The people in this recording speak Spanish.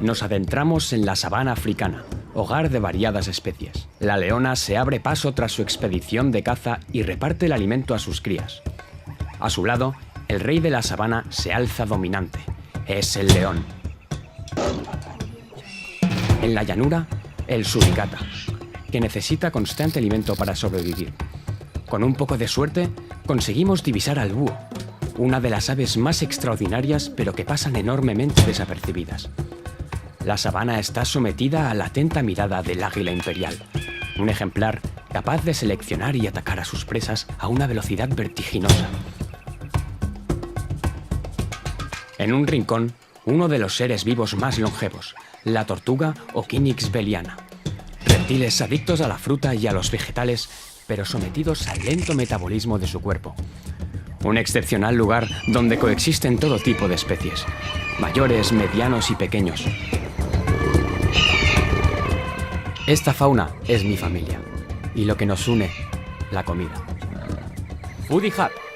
Nos adentramos en la sabana africana, hogar de variadas especies. La leona se abre paso tras su expedición de caza y reparte el alimento a sus crías. A su lado, el rey de la sabana se alza dominante. Es el león. En la llanura, el suricata, que necesita constante alimento para sobrevivir. Con un poco de suerte, conseguimos divisar al búho, una de las aves más extraordinarias pero que pasan enormemente desapercibidas. La sabana está sometida a la atenta mirada del águila imperial, un ejemplar capaz de seleccionar y atacar a sus presas a una velocidad vertiginosa. En un rincón, uno de los seres vivos más longevos, la tortuga Ocynix belliana. Reptiles adictos a la fruta y a los vegetales, pero sometidos al lento metabolismo de su cuerpo. Un excepcional lugar donde coexisten todo tipo de especies, mayores, medianos y pequeños. Esta fauna es mi familia, y lo que nos une, la comida. Foodie Hub.